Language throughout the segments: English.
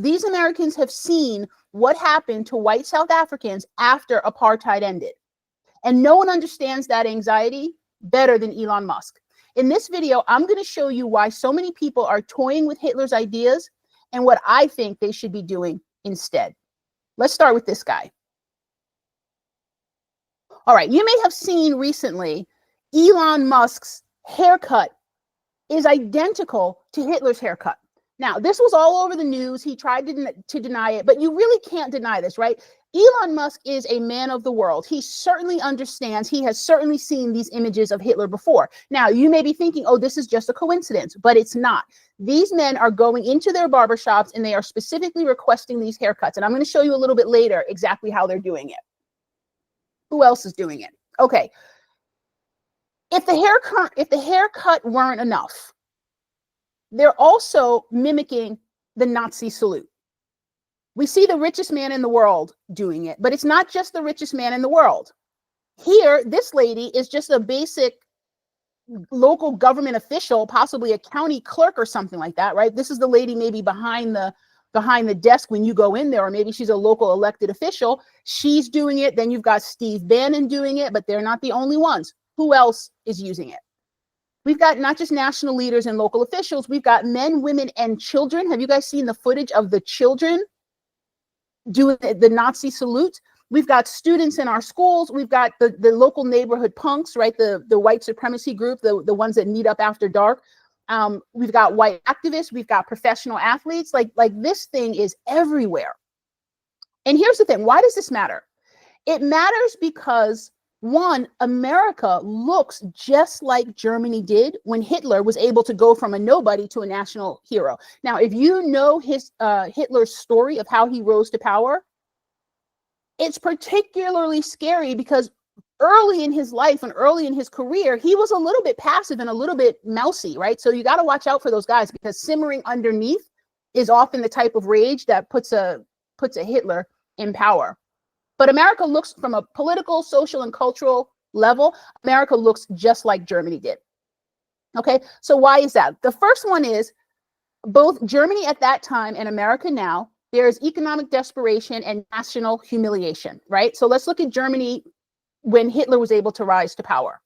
These Americans have seen what happened to white South Africans after apartheid ended. And no one understands that anxiety better than Elon Musk. In this video, I'm going to show you why so many people are toying with Hitler's ideas and what I think they should be doing instead. Let's start with this guy. All right, you may have seen recently Elon Musk's haircut is identical to Hitler's haircut. Now, this was all over the news. He tried to deny it, but you really can't deny this, right? Elon Musk is a man of the world. He certainly understands. He has certainly seen these images of Hitler before. Now, you may be thinking, oh, this is just a coincidence, but it's not. These men are going into their barbershops and they are specifically requesting these haircuts. And I'm going to show you a little bit later exactly how they're doing it. Who else is doing it? Okay. If the haircut weren't enough, they're also mimicking the Nazi salute. We see the richest man in the world doing it, but it's not just the richest man in the world. Here, this lady is just a basic local government official, possibly a county clerk or something like that, right? This is the lady maybe behind the desk when you go in there, or maybe she's a local elected official. She's doing it. Then you've got Steve Bannon doing it, but they're not the only ones. Who else is using it? We've got not just national leaders and local officials. We've got men, women, and children. Have you guys seen the footage of the children doing the Nazi salute? We've got students in our schools. We've got the local neighborhood punks, right? The white supremacy group, the ones that meet up after dark. We've got white activists. We've got professional athletes. Like this thing is everywhere. And here's the thing. Why does this matter? It matters because, one, America looks just like Germany did when Hitler was able to go from a nobody to a national hero. Now, if you know Hitler's story of how he rose to power, it's particularly scary because early in his life and early in his career, he was a little bit passive and a little bit mousy, right? So you got to watch out for those guys, because simmering underneath is often the type of rage that puts a Hitler in power. But America looks, from a political, social, and cultural level, America looks just like Germany did. Okay, so why is that? The first one is both Germany at that time and America now, there's economic desperation and national humiliation, right? So let's look at Germany when Hitler was able to rise to power.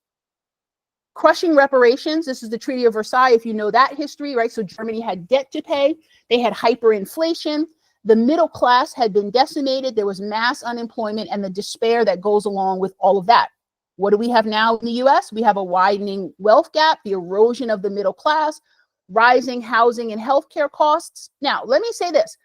Crushing reparations, this is the Treaty of Versailles, if you know that history, right? So Germany had debt to pay, they had hyperinflation. The middle class had been decimated. There was mass unemployment and the despair that goes along with all of that. What do we have now in the US? We have a widening wealth gap, the erosion of the middle class, rising housing and healthcare costs. Now, let me say this.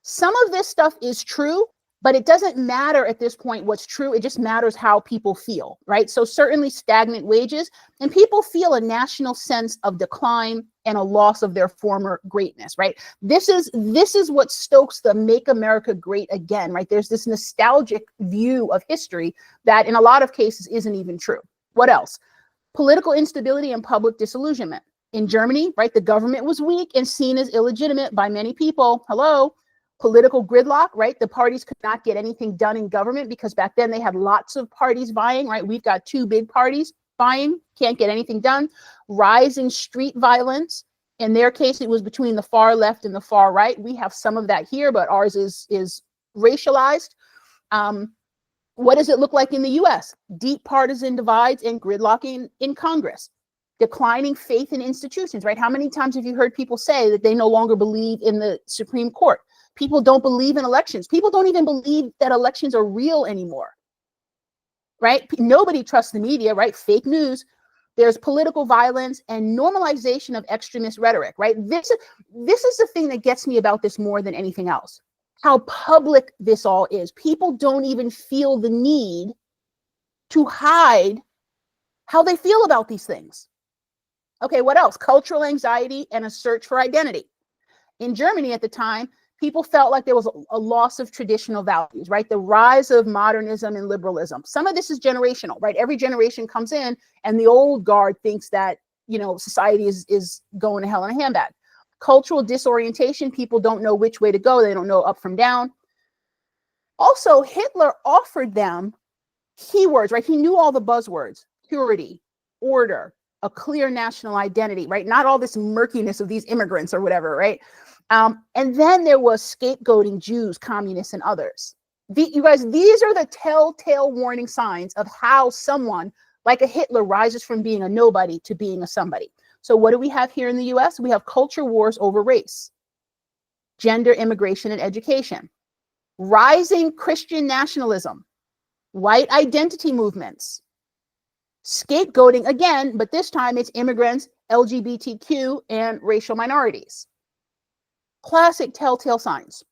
Some of this stuff is true, but it doesn't matter at this point what's true. It just matters how people feel, right? So certainly stagnant wages, and people feel a national sense of decline and a loss of their former greatness, right? This is what stokes the Make America Great Again, right? There's this nostalgic view of history that in a lot of cases isn't even true. What else? Political instability and public disillusionment. In Germany, right, the government was weak and seen as illegitimate by many people. Hello. Political gridlock, right? The parties could not get anything done in government because back then they had lots of parties vying, right? We've got two big parties vying, can't get anything done. Rising street violence. In their case, it was between the far left and the far right. We have some of that here, but ours is racialized. What does it look like in the US? Deep partisan divides and gridlocking in Congress. Declining faith in institutions, right? How many times have you heard people say that they no longer believe in the Supreme Court? People don't believe in elections. People don't even believe that elections are real anymore, right? Nobody trusts the media, right? Fake news. There's political violence and normalization of extremist rhetoric, right? This is the thing that gets me about this more than anything else. How public this all is. People don't even feel the need to hide how they feel about these things. Okay, what else? Cultural anxiety and a search for identity. In Germany at the time, people felt like there was a loss of traditional values, right? The rise of modernism and liberalism. Some of this is generational, right? Every generation comes in and the old guard thinks that, you know, society is going to hell in a handbag. Cultural disorientation, people don't know which way to go. They don't know up from down. Also, Hitler offered them keywords, right? He knew all the buzzwords: purity, order, a clear national identity, right? Not all this murkiness of these immigrants or whatever, right? And then there was scapegoating Jews, communists, and others. You guys, these are the telltale warning signs of how someone like a Hitler rises from being a nobody to being a somebody. So what do we have here in the US? We have culture wars over race, gender, immigration, and education, rising Christian nationalism, white identity movements, scapegoating again, but this time it's immigrants, LGBTQ, and racial minorities. Classic telltale signs.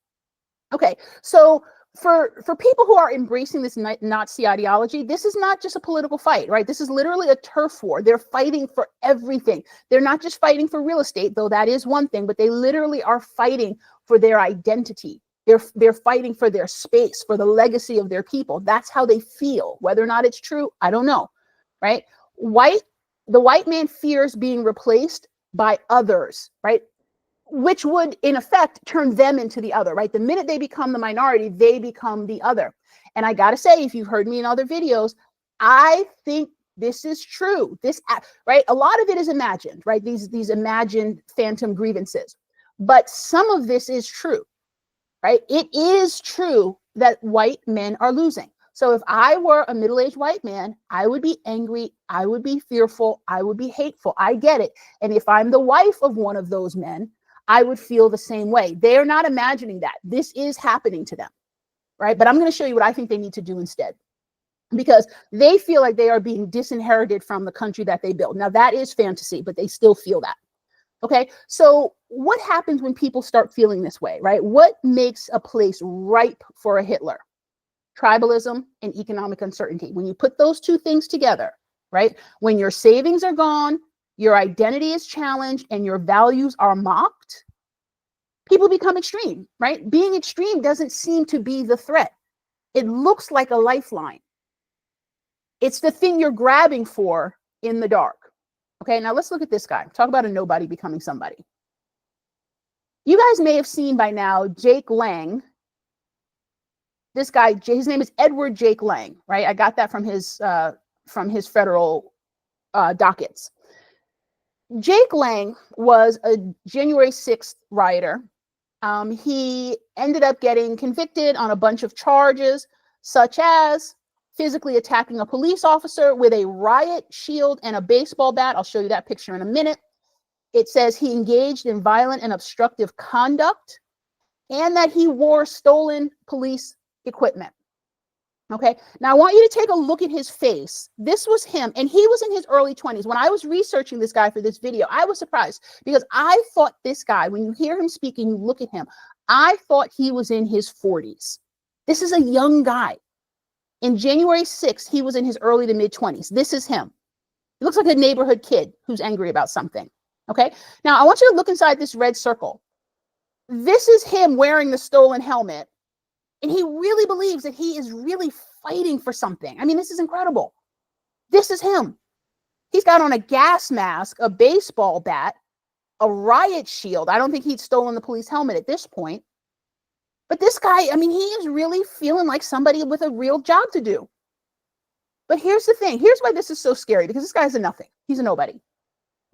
Okay, so for people who are embracing this Nazi ideology, this is not just a political fight, right? This is literally a turf war. They're fighting for everything. They're not just fighting for real estate, though that is one thing, but they literally are fighting for their identity. They're fighting for their space, for the legacy of their people. That's how they feel. Whether or not it's true, I don't know, right? The white man fears being replaced by others, right? Which would, in effect, turn them into the other, right? The minute they become the minority, they become the other. And I got to say, if you've heard me in other videos, I think this is true. Right? A lot of it is imagined, right? These imagined phantom grievances. But some of this is true, right? It is true that white men are losing. So if I were a middle-aged white man, I would be angry, I would be fearful, I would be hateful. I get it. And if I'm the wife of one of those men, I would feel the same way. They're not imagining that. This is happening to them, right? But I'm going to show you what I think they need to do instead, because they feel like they are being disinherited from the country that they built. Now, that is fantasy, but they still feel that. Okay, so what happens when people start feeling this way, right? What makes a place ripe for a Hitler? Tribalism and economic uncertainty. When you put those two things together, right? When your savings are gone, your identity is challenged, and your values are mocked, people become extreme, right? Being extreme doesn't seem to be the threat. It looks like a lifeline. It's the thing you're grabbing for in the dark. Okay, now let's look at this guy. Talk about a nobody becoming somebody. You guys may have seen by now Jake Lang. This guy, his name is Edward Jake Lang, right? I got that from his federal dockets. Jake Lang was a January 6th rioter. He ended up getting convicted on a bunch of charges, such as physically attacking a police officer with a riot shield and a baseball bat. I'll show you that picture in a minute. It says he engaged in violent and obstructive conduct, and that he wore stolen police equipment. Okay, now I want you to take a look at his face. This was him, and he was in his early 20s. When I was researching this guy for this video, I was surprised because I thought this guy, when you hear him speaking, you look at him, I thought he was in his 40s. This is a young guy. In January 6th, he was in his early to mid 20s. This is him. He looks like a neighborhood kid who's angry about something. Okay, now I want you to look inside this red circle. This is him wearing the stolen helmet. And he really believes that he is really fighting for something. I mean, this is incredible. This is him. He's got on a gas mask, a baseball bat, a riot shield. I don't think he'd stolen the police helmet at this point. But this guy, I mean, he is really feeling like somebody with a real job to do. But here's the thing. Here's why this is so scary, because this guy's a nothing. He's a nobody.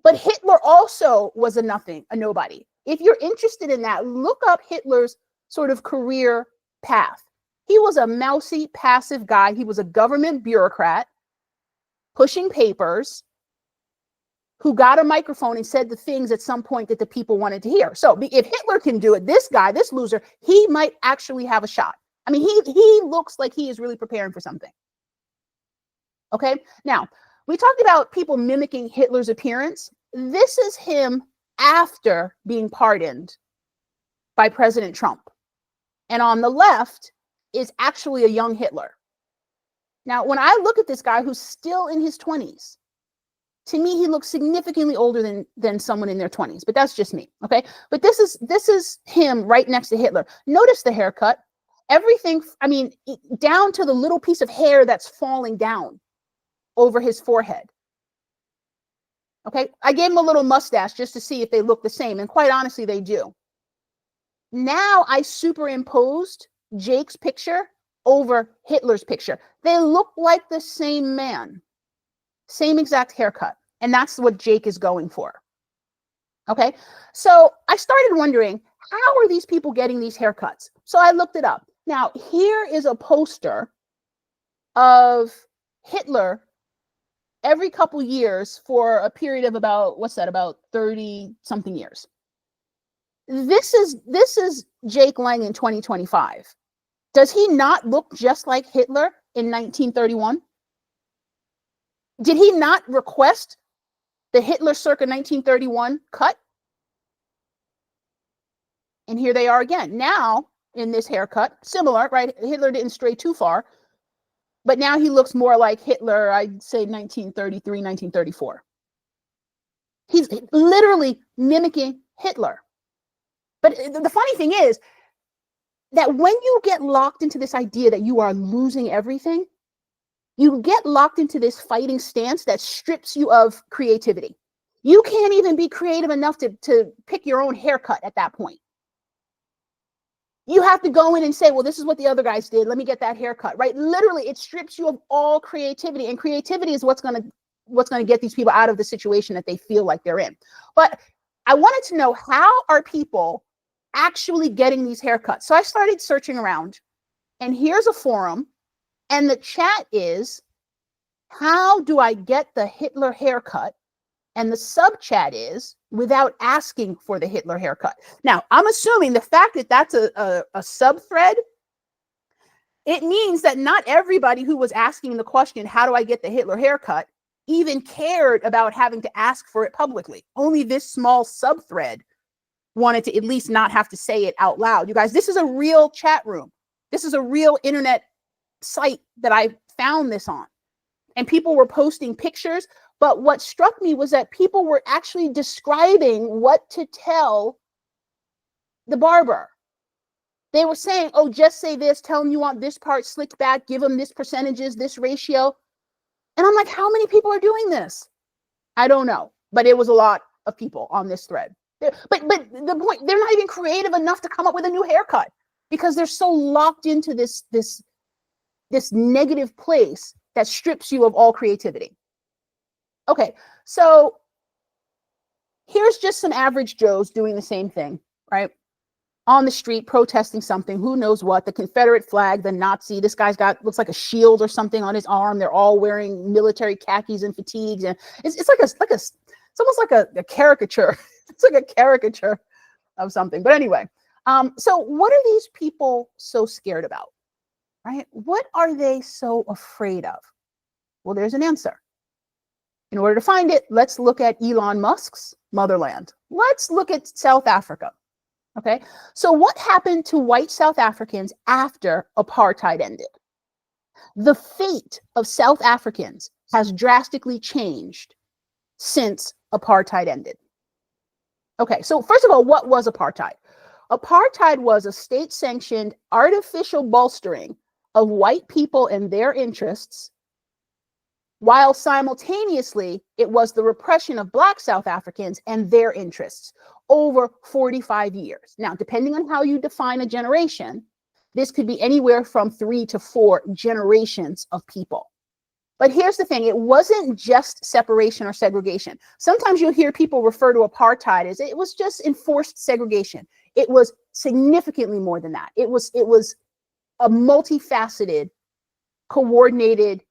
But Hitler also was a nothing, a nobody. If you're interested in that, look up Hitler's sort of career path. He was a mousy, passive guy. He was a government bureaucrat pushing papers who got a microphone and said the things at some point that the people wanted to hear. So if Hitler can do it, this guy, this loser, he might actually have a shot. I mean, he looks like he is really preparing for something. Okay, now we talked about people mimicking Hitler's appearance. This is him after being pardoned by President Trump. And on the left is actually a young Hitler. Now, when I look at this guy who's still in his 20s, to me, he looks significantly older than someone in their 20s, but that's just me, okay? But this is him right next to Hitler. Notice the haircut. Everything, I mean, down to the little piece of hair that's falling down over his forehead. Okay, I gave him a little mustache just to see if they look the same, and quite honestly, they do. Now I superimposed Jake's picture over Hitler's picture. They look like the same man, same exact haircut. And that's what Jake is going for. Okay, so I started wondering, how are these people getting these haircuts? So I looked it up. Now, here is a poster of Hitler every couple years for a period of about, what's that, about 30 something years. This is Jake Lang in 2025. Does he not look just like Hitler in 1931? Did he not request the Hitler circa 1931 cut? And here they are again. Now, in this haircut, similar, right? Hitler didn't stray too far, but now he looks more like Hitler, I'd say 1933, 1934. He's literally mimicking Hitler. But the funny thing is that when you get locked into this idea that you are losing everything, you get locked into this fighting stance that strips you of creativity. You can't even be creative enough to pick your own haircut at that point. You have to go in and say, well, this is what the other guys did. Let me get that haircut, right? Literally, it strips you of all creativity. And creativity is what's going to get these people out of the situation that they feel like they're in. But I wanted to know, how are people actually getting these haircuts? So I started searching around, and here's a forum, and the chat is, how do I get the Hitler haircut? And the sub chat is, without asking for the Hitler haircut. Now, I'm assuming the fact that that's a sub thread, it means that not everybody who was asking the question, how do I get the Hitler haircut, even cared about having to ask for it publicly. Only this small sub thread wanted to at least not have to say it out loud. You guys, this is a real chat room. This is a real internet site that I found this on. And people were posting pictures. But what struck me was that people were actually describing what to tell the barber. They were saying, oh, just say this, tell them you want this part slicked back, give them this percentages, this ratio. And I'm like, how many people are doing this? I don't know, but it was a lot of people on this thread. But the point, they're not even creative enough to come up with a new haircut because they're so locked into this negative place that strips you of all creativity. Okay, so here's just some average Joes doing the same thing, right? On the street, protesting something, who knows what, the Confederate flag, the Nazi, this guy's got, looks like a shield or something on his arm. They're all wearing military khakis and fatigues. And it's almost like a caricature. It's like a caricature of something. But anyway, so what are these people so scared about, right? What are they so afraid of? Well, there's an answer. In order to find it, let's look at Elon Musk's motherland. Let's look at South Africa. Okay, so what happened to white South Africans after apartheid ended? The fate of South Africans has drastically changed since apartheid ended. Okay, so first of all, what was apartheid? Apartheid was a state-sanctioned artificial bolstering of white people and their interests, while simultaneously it was the repression of Black South Africans and their interests over 45 years. Now, depending on how you define a generation, this could be anywhere from 3 to 4 generations of people. But here's the thing, it wasn't just separation or segregation. Sometimes you'll hear people refer to apartheid as it was just enforced segregation. It was significantly more than that. It was a multifaceted, coordinated,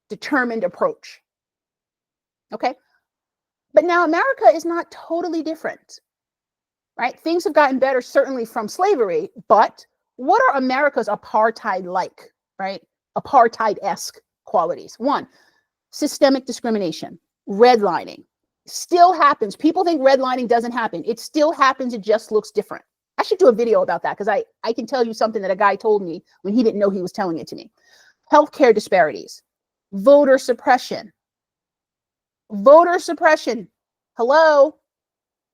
determined approach. Okay, but now America is not totally different, right? Things have gotten better, certainly from slavery, but what are America's apartheid-like, right? Apartheid-esque qualities. One, systemic discrimination, redlining. Still happens. People think redlining doesn't happen. It still happens. It just looks different. I should do a video about that because I can tell you something that a guy told me when he didn't know he was telling it to me. Healthcare disparities. Voter suppression. Voter suppression. Hello.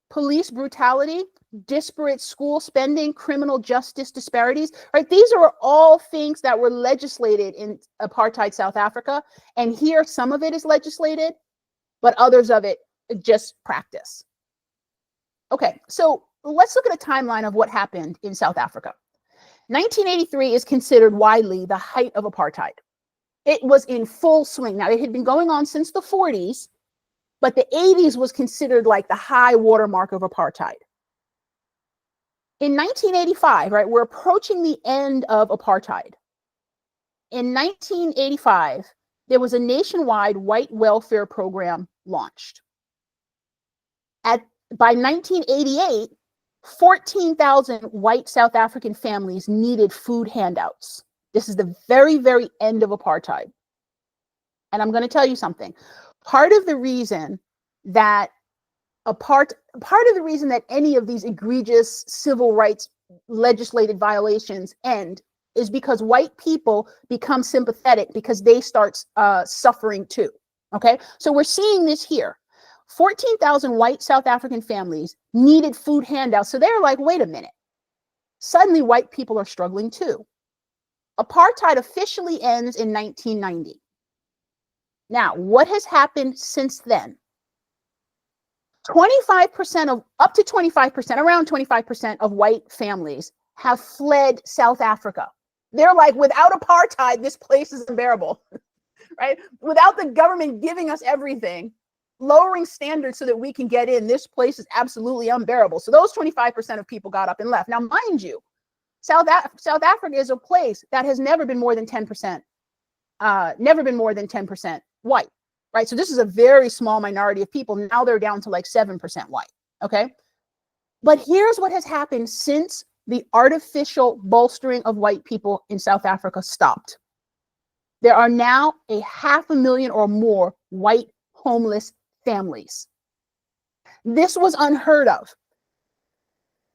Police brutality, disparate school spending, criminal justice disparities, right? These are all things that were legislated in apartheid South Africa. And here, some of it is legislated, but others of it just practice. Okay, so let's look at a timeline of what happened in South Africa. 1983 is considered widely the height of apartheid. It was in full swing. Now, it had been going on since the 40s, but the 80s was considered like the high watermark of apartheid. In 1985, right, we're approaching the end of apartheid. In 1985, there was a nationwide white welfare program launched. By 1988, 14,000 white South African families needed food handouts. This is the very, very end of apartheid. And I'm going to tell you something. Part of the reason that any of these egregious civil rights legislated violations end is because white people become sympathetic because they start suffering too. Okay, so we're seeing this here. 14,000 white South African families needed food handouts. So they're like, wait a minute. Suddenly, white people are struggling too. Apartheid officially ends in 1990. Now, what has happened since then? 25% of, up to 25%, around 25% of white families have fled South Africa. They're like, without apartheid, this place is unbearable, right? Without the government giving us everything, lowering standards so that we can get in, this place is absolutely unbearable. So those 25% of people got up and left. Now, mind you, South Africa is a place that has never been more than 10%, white, right? So this is a very small minority of people. Now they're down to like 7% white, okay? But here's what has happened since the artificial bolstering of white people in South Africa stopped. There are now 500,000 or more white homeless families. This was unheard of.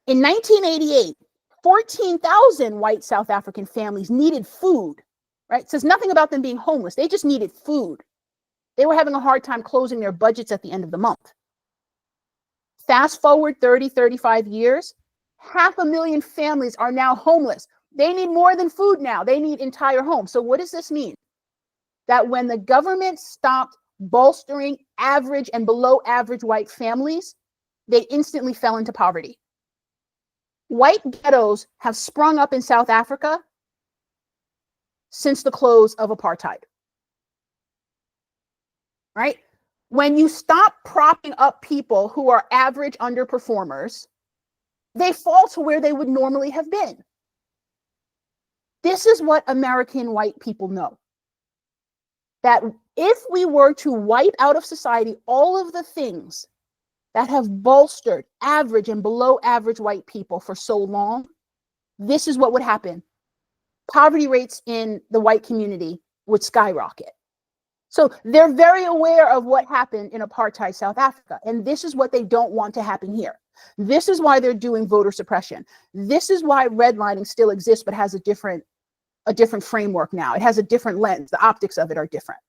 In 1988, 14,000 white South African families needed food, right? It says nothing about them being homeless. They just needed food. They were having a hard time closing their budgets at the end of the month. Fast forward 30, 35 years, 500,000 families are now homeless. They need more than food now. They need entire homes. So what does this mean? That when the government stopped bolstering average and below average white families, they instantly fell into poverty. White ghettos have sprung up in South Africa since the close of apartheid. Right? When you stop propping up people who are average underperformers, they fall to where they would normally have been. This is what American white people know. That if we were to wipe out of society all of the things that have bolstered average and below average white people for so long, this is what would happen. Poverty rates in the white community would skyrocket. So they're very aware of what happened in apartheid South Africa. And this is what they don't want to happen here. This is why they're doing voter suppression. This is why redlining still exists, but has a different framework now. It has a different lens. The optics of it are different.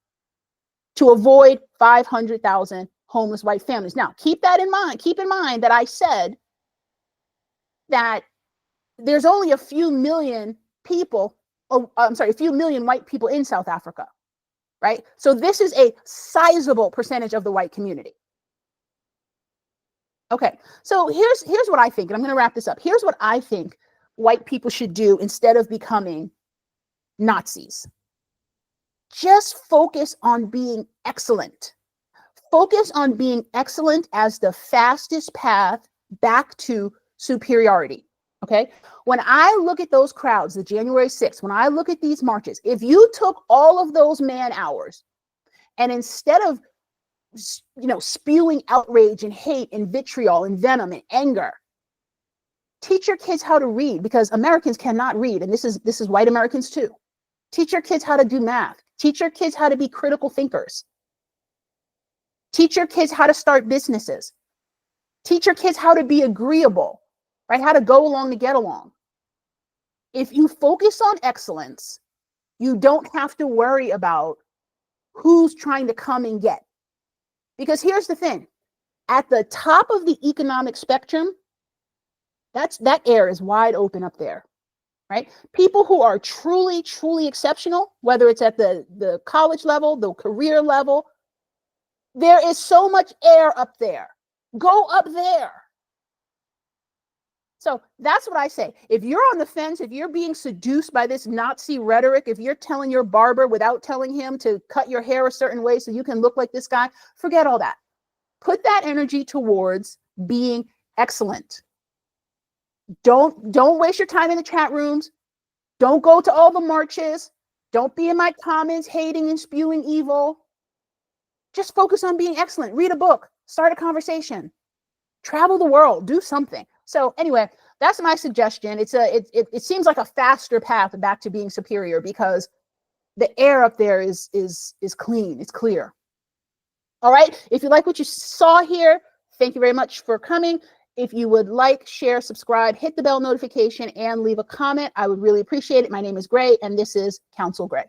To avoid 500,000 homeless white families. Now, keep that in mind. Keep in mind that I said that there's only a few million people, a few million white people in South Africa. Right? So this is a sizable percentage of the white community. Okay, so here's what I think, and I'm going to wrap this up. Here's what I think white people should do instead of becoming Nazis. Just focus on being excellent. Focus on being excellent as the fastest path back to superiority. Okay, when I look at those crowds, the January 6th, when I look at these marches, if you took all of those man hours and instead of, spewing outrage and hate and vitriol and venom and anger, teach your kids how to read, because Americans cannot read. And this is white Americans too. Teach your kids how to do math. Teach your kids how to be critical thinkers. Teach your kids how to start businesses. Teach your kids how to be agreeable. Right? How to go along to get along. If you focus on excellence, you don't have to worry about who's trying to come and get. Because here's the thing, at the top of the economic spectrum, that air is wide open up there, right? People who are truly, truly exceptional, whether it's at the college level, the career level, there is so much air up there. Go up there. So that's what I say. If you're on the fence, if you're being seduced by this Nazi rhetoric, if you're telling your barber without telling him to cut your hair a certain way so you can look like this guy, forget all that. Put that energy towards being excellent. Don't waste your time in the chat rooms. Don't go to all the marches. Don't be in my comments hating and spewing evil. Just focus on being excellent. Read a book, start a conversation, travel the world, do something. So anyway, that's my suggestion. It seems like a faster path back to being superior because the air up there is clean, it's clear. All right, if you like what you saw here, thank you very much for coming. If you would like, share, subscribe, hit the bell notification, and leave a comment, I would really appreciate it. My name is Gray, and this is Counsel Gray.